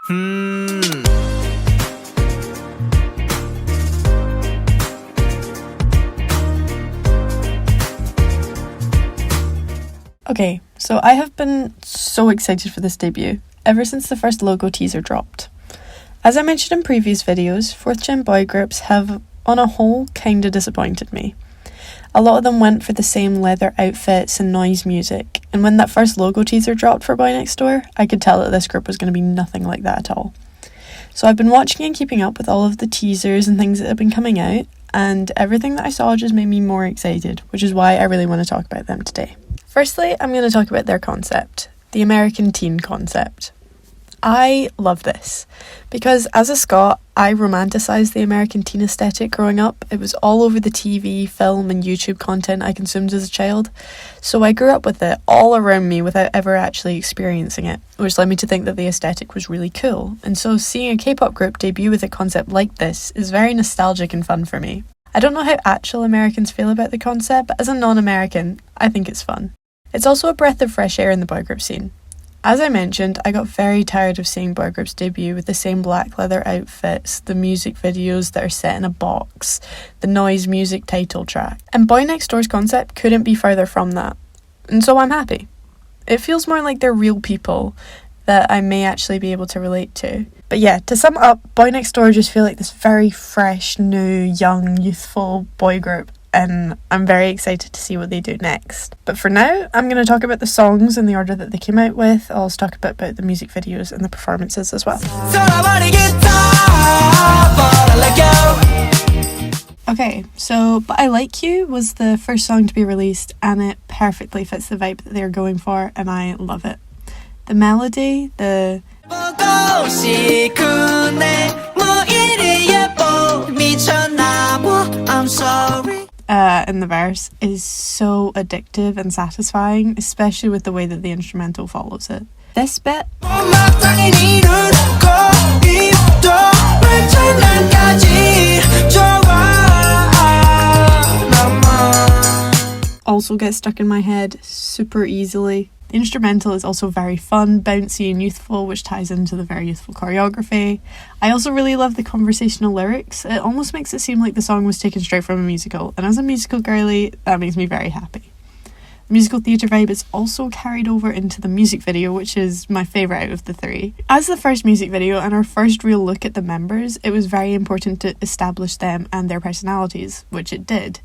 Okay, so I have been so excited for this debut ever since the first logo teaser dropped. As I mentioned in previous videos, 4th gen boy groups have, on a whole, kinda disappointed me. A lot of them went for the same leather outfits and noise music, and when that first logo teaser dropped for BOYNEXTDOOR, I could tell that this group was going to be nothing like that at all. So I've been watching and keeping up with all of the teasers and things that have been coming out, and everything that I saw just made me more excited, which is why I really want to talk about them today. Firstly, I'm going to talk about their concept, the American teen concept. I love this, because as a Scot, I romanticised the American teen aesthetic growing up. It was all over the TV, film and YouTube content I consumed as a child, so I grew up with it all around me without ever actually experiencing it, which led me to think that the aesthetic was really cool, and so seeing a K-pop group debut with a concept like this is very nostalgic and fun for me. I don't know how actual Americans feel about the concept, but as a non-American, I think it's fun. It's also a breath of fresh air in the boy group scene. As I mentioned, I got very tired of seeing boy groups debut with the same black leather outfits, the music videos that are set in a box, the noise music title track. And BOYNEXTDOOR's concept couldn't be further from that. And so I'm happy. It feels more like they're real people that I may actually be able to relate to. But yeah, to sum up, BOYNEXTDOOR just feel like this very fresh, new, young, youthful boy group, and I'm very excited to see what they do next. But for now, I'm going to talk about the songs in the order that they came out with. I'll also talk a bit about the music videos and the performances as well. Okay, so But I Like You was the first song to be released, and it perfectly fits the vibe that they're going for, and I love it. The melody, I'm sorry. In the verse is so addictive and satisfying, especially with the way that the instrumental follows it. This bit also gets stuck in my head super easily. The instrumental is also very fun, bouncy and youthful, which ties into the very youthful choreography. I also really love the conversational lyrics. It almost makes it seem like the song was taken straight from a musical, and as a musical girly, that makes me very happy. The musical theatre vibe is also carried over into the music video, which is my favourite out of the three. As the first music video and our first real look at the members, it was very important to establish them and their personalities, which it did.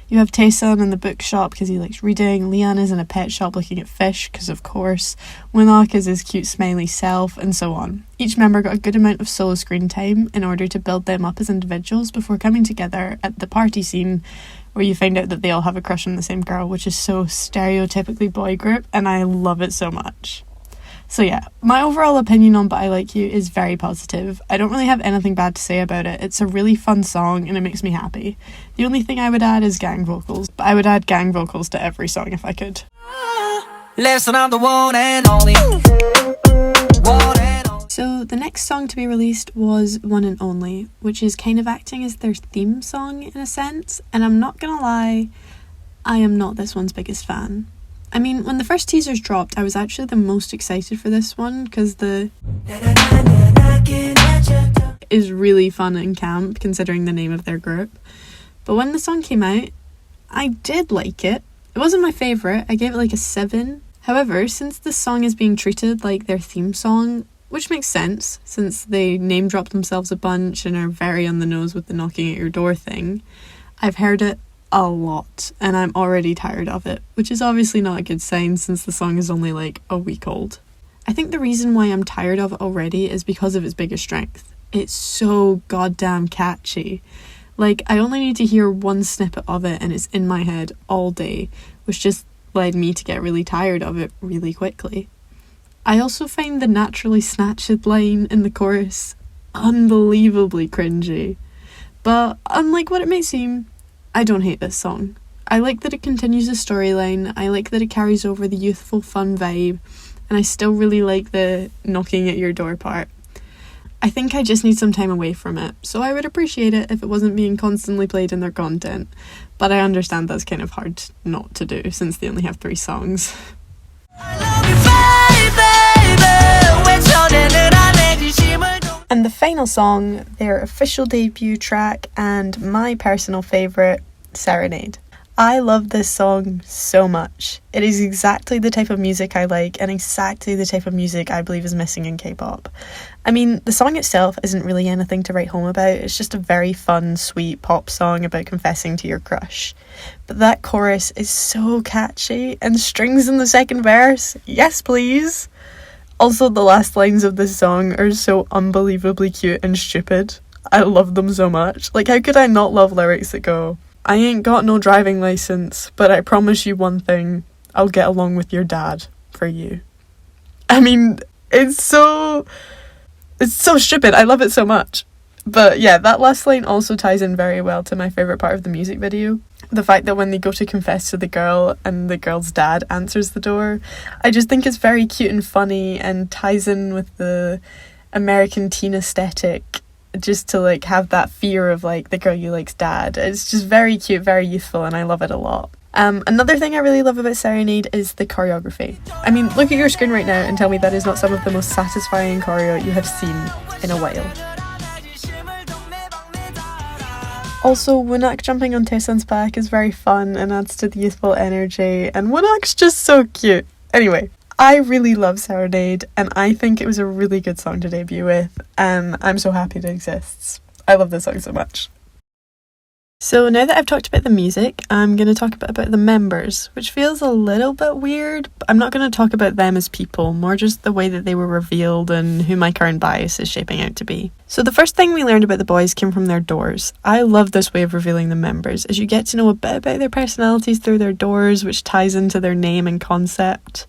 You have Taesun in the bookshop because he likes reading, Leon is in a pet shop looking at fish because of course, Winok is his cute smiley self, and so on. Each member got a good amount of solo screen time in order to build them up as individuals before coming together at the party scene where you find out that they all have a crush on the same girl, which is so stereotypically boy group, and I love it so much. So yeah, my overall opinion on But I Like You is very positive. I don't really have anything bad to say about it. It's a really fun song and it makes me happy. The only thing I would add is gang vocals, but I would add gang vocals to every song if I could. Listen, I'm the one and only. So the next song to be released was One and Only, which is kind of acting as their theme song in a sense, and I'm not gonna lie, I am not this one's biggest fan. I mean, when the first teasers dropped, I was actually the most excited for this one because the is really fun and camp considering the name of their group. But when the song came out, I did like it. It wasn't my favourite, I gave it like a 7. However, since the song is being treated like their theme song, which makes sense since they name drop themselves a bunch and are very on the nose with the knocking at your door thing, I've heard it a lot and I'm already tired of it, which is obviously not a good sign since the song is only like a week old. I think the reason why I'm tired of it already is because of its biggest strength. It's so goddamn catchy. Like, I only need to hear one snippet of it and it's in my head all day, which just led me to get really tired of it really quickly. I also find the naturally snatched line in the chorus unbelievably cringy. But unlike what it may seem, I don't hate this song. I like that it continues the storyline, I like that it carries over the youthful fun vibe, and I still really like the knocking at your door part. I think I just need some time away from it, so I would appreciate it if it wasn't being constantly played in their content, but I understand that's kind of hard not to do since they only have 3 songs. I love you, baby. And the final song, their official debut track and my personal favourite, Serenade. I love this song so much. It is exactly the type of music I like and exactly the type of music I believe is missing in K-pop. I mean, the song itself isn't really anything to write home about. It's just a very fun, sweet pop song about confessing to your crush. But that chorus is so catchy, and strings in the second verse, yes please. Also, the last lines of this song are so unbelievably cute and stupid. I love them so much. Like, how could I not love lyrics that go, I ain't got no driving license, but I promise you one thing, I'll get along with your dad for you. I mean, it's so stupid. I love it so much. But yeah, that last line also ties in very well to my favourite part of the music video. The fact that when they go to confess to the girl and the girl's dad answers the door, I just think it's very cute and funny and ties in with the American teen aesthetic, just to like have that fear of like the girl you like's dad. It's just very cute, very youthful, and I love it a lot. Another thing I really love about Serenade is the choreography. I mean, look at your screen right now and tell me that is not some of the most satisfying choreo you have seen in a while. Also, Woonak jumping on Taesun's back is very fun and adds to the youthful energy, and Woonak's just so cute. Anyway, I really love Serenade, and I think it was a really good song to debut with, and I'm so happy it exists. I love this song so much. So now that I've talked about the music, I'm going to talk a bit about the members, which feels a little bit weird, but I'm not going to talk about them as people, more just the way that they were revealed and who my current bias is shaping out to be. So the first thing we learned about the boys came from their doors. I love this way of revealing the members, as you get to know a bit about their personalities through their doors, which ties into their name and concept.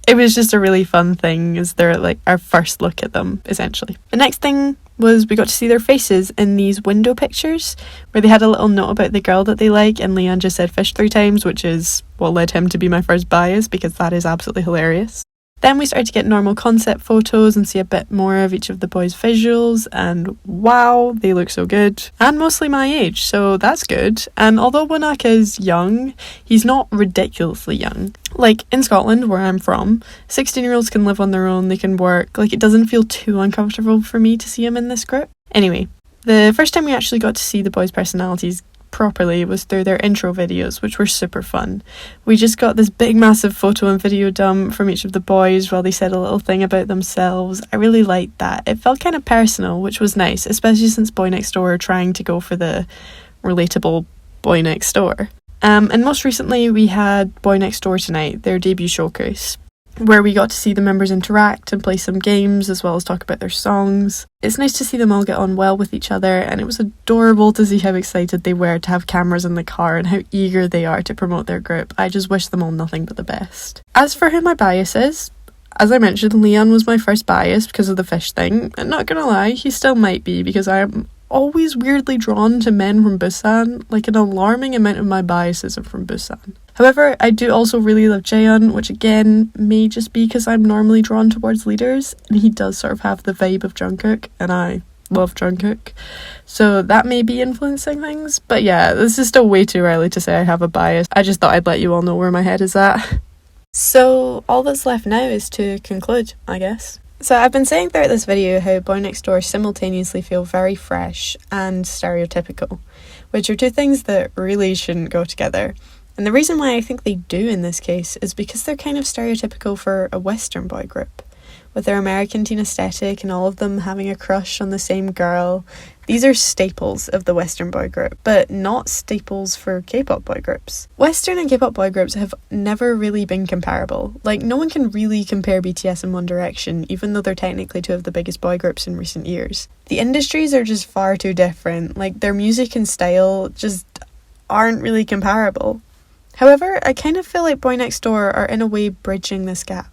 It was just a really fun thing, as they're like our first look at them, essentially. The next thing was we got to see their faces in these window pictures, where they had a little note about the girl that they like, and Leon just said fish 3 times, which is what led him to be my first bias, because that is absolutely hilarious. Then we started to get normal concept photos and see a bit more of each of the boys' visuals, and wow, they look so good. And mostly my age, so that's good. And although Woonak is young, he's not ridiculously young. Like, in Scotland, where I'm from, 16-year-olds can live on their own, they can work. Like, it doesn't feel too uncomfortable for me to see him in this group. Anyway, the first time we actually got to see the boys' personalities properly was through their intro videos, which were super fun. We just got this big massive photo and video dump from each of the boys while they said a little thing about themselves. I really liked that. It felt kind of personal, which was nice, especially since BOYNEXTDOOR are trying to go for the relatable boy next door. And most recently we had BOYNEXTDOOR Tonight, their debut showcase, where we got to see the members interact and play some games as well as talk about their songs. It's nice to see them all get on well with each other, and it was adorable to see how excited they were to have cameras in the car and how eager they are to promote their group. I just wish them all nothing but the best. As for who my bias is, as I mentioned, Leon was my first bias because of the fish thing, and not gonna lie, he still might be, because I am always weirdly drawn to men from Busan. Like, an alarming amount of my biases are from Busan. However, I do also really love Jaehyun, which again may just be because I'm normally drawn towards leaders, and he does sort of have the vibe of Jungkook, and I love Jungkook, so that may be influencing things. But yeah, this is still way too early to say I have a bias. I just thought I'd let you all know where my head is at. So all that's left now is to conclude, I guess. So I've been saying throughout this video how BOYNEXTDOOR simultaneously feel very fresh and stereotypical, which are two things that really shouldn't go together. And the reason why I think they do in this case is because they're kind of stereotypical for a Western boy group. With their American teen aesthetic and all of them having a crush on the same girl, these are staples of the Western boy group, but not staples for K-pop boy groups. Western and K-pop boy groups have never really been comparable. Like, no one can really compare BTS and One Direction, even though they're technically two of the biggest boy groups in recent years. The industries are just far too different. Like, their music and style just aren't really comparable. However, I kind of feel like BOYNEXTDOOR are in a way bridging this gap.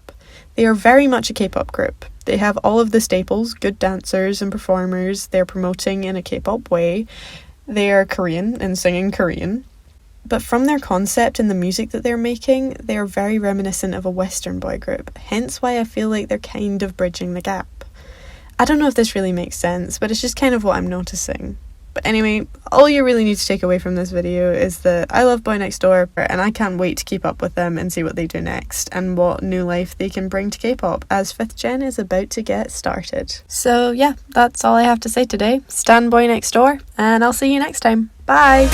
They are very much a K-pop group. They have all of the staples, good dancers and performers, they're promoting in a K-pop way, they are Korean and singing Korean. But from their concept and the music that they're making, they are very reminiscent of a Western boy group, hence why I feel like they're kind of bridging the gap. I don't know if this really makes sense, but it's just kind of what I'm noticing. But anyway, all you really need to take away from this video is that I love Boy Next Door and I can't wait to keep up with them and see what they do next and what new life they can bring to K-pop as 5th gen is about to get started. So yeah, that's all I have to say today. Stan Boy Next Door, and I'll see you next time. Bye!